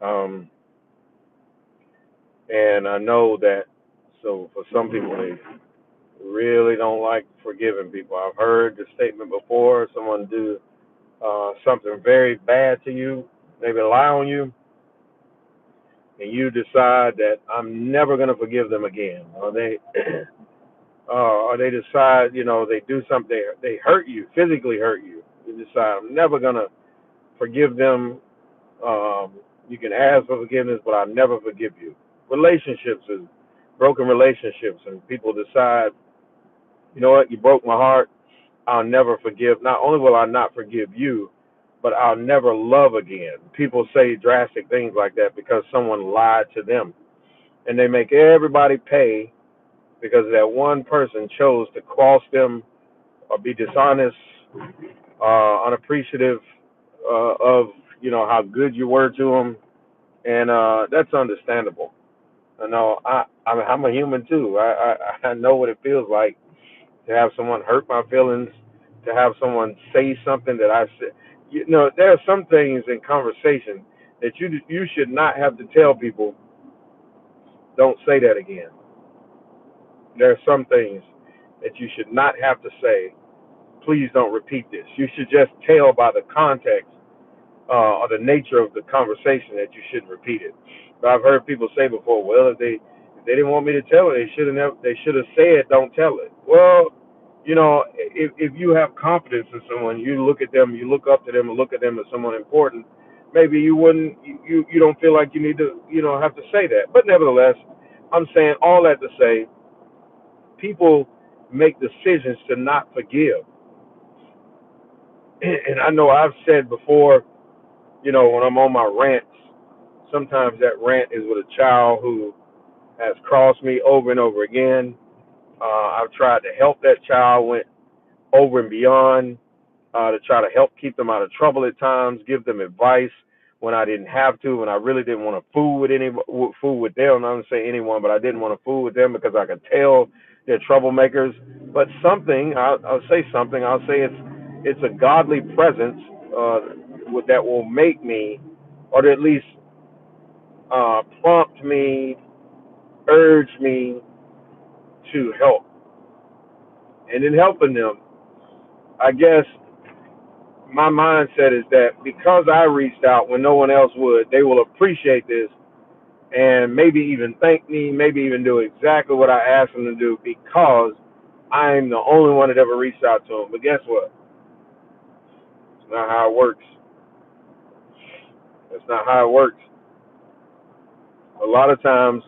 Um, and I know that. So for some people, they really don't like forgiving people. I've heard the statement before: someone do something very bad to you, maybe lie on you, and you decide that I'm never going to forgive them again, or they decide, they do something, they hurt you, physically hurt you. You decide I'm never going to forgive them. Um, you can ask for forgiveness, but I'll never forgive you. Relationships is broken relationships, and people decide, you know what, you broke my heart. I'll never forgive. Not only will I not forgive you, but I'll never love again. People say drastic things like that because someone lied to them, and they make everybody pay because that one person chose to cross them or be dishonest, unappreciative of how good you were to them, and that's understandable. I know I'm a human too. I know what it feels like to have someone hurt my feelings, to have someone say something that I said. There are some things in conversation that you should not have to tell people. Don't say that again. There are some things that you should not have to say. Please don't repeat this. You should just tell by the context or the nature of the conversation that you shouldn't repeat it. But I've heard people say before, well, if they didn't want me to tell it, they should have said don't tell it. Well, if you have confidence in someone, you look at them, you look up to them, and look at them as someone important. Maybe you wouldn't, you don't feel like you need to, have to say that. But nevertheless, I'm saying all that to say, people make decisions to not forgive. And I know I've said before, when I'm on my rants, sometimes that rant is with a child who has crossed me over and over again. I've tried to help that child, went over and beyond to try to help keep them out of trouble at times, give them advice when I didn't have to, when I really didn't want to fool with them. I'm not gonna say anyone, but I didn't want to fool with them because I could tell they're troublemakers. But I'll say something. I'll say it's a godly presence that will make me, or at least prompt me, urge me to help. And in helping them, I guess my mindset is that because I reached out when no one else would, they will appreciate this and maybe even thank me, maybe even do exactly what I asked them to do because I'm the only one that ever reached out to them. But guess what? It's not how it works. That's not how it works. A lot of times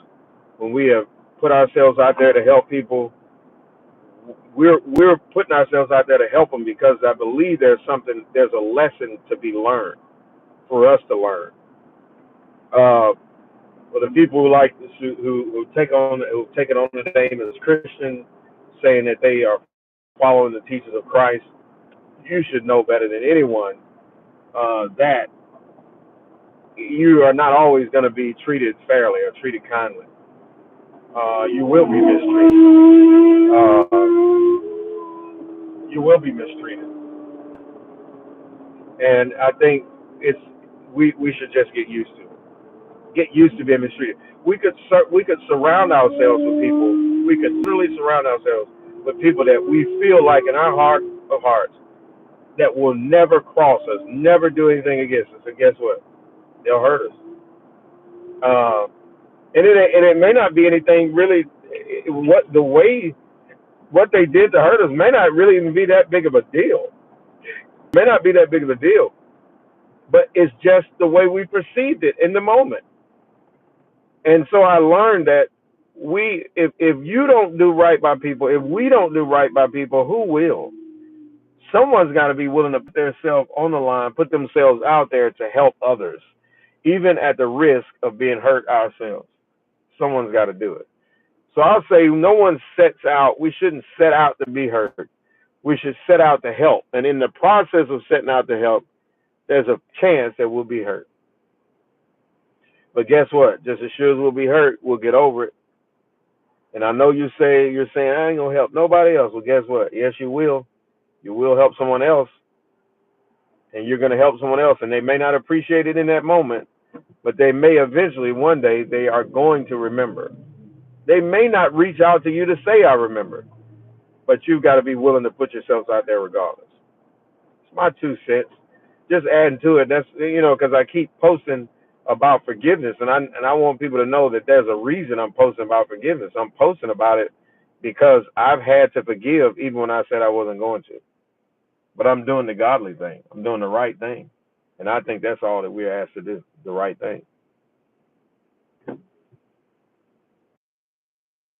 when we have put ourselves out there to help people, we're putting ourselves out there to help them because I believe there's a lesson to be learned for us to learn. Uh, for the people who who've taken on the name as Christian, saying that they are following the teachings of Christ, you should know better than anyone that you are not always going to be treated fairly or treated kindly. You will be mistreated. You will be mistreated, and I think it's we should just get used to it. Get used to being mistreated. We could surround ourselves with people. We could literally surround ourselves with people that we feel like in our heart of hearts that will never cross us, never do anything against us. And guess what? They'll hurt us. Uh, and it may not be anything really. What they did to hurt us may not really even be that big of a deal. May not be that big of a deal, but it's just the way we perceived it in the moment. And so I learned that if you don't do right by people, if we don't do right by people, who will? Someone's got to be willing to put themselves on the line, put themselves out there to help others, even at the risk of being hurt ourselves. Someone's got to do it. So I'll say no one sets out, we shouldn't set out to be hurt. We should set out to help. And in the process of setting out to help, there's a chance that we'll be hurt. But guess what? Just as sure as we'll be hurt, we'll get over it. And I know you're saying I ain't gonna help nobody else. Well, guess what? Yes, you will. You will help someone else, and you're gonna help someone else, and they may not appreciate it in that moment, but they may eventually, one day, they are going to remember. They may not reach out to you to say, I remember, but you've got to be willing to put yourselves out there regardless. It's my 2 cents. Just adding to it. That's, because I keep posting about forgiveness, and I want people to know that there's a reason I'm posting about forgiveness. I'm posting about it because I've had to forgive even when I said I wasn't going to. But I'm doing the godly thing. I'm doing the right thing, and I think that's all that we're asked to do: the right thing.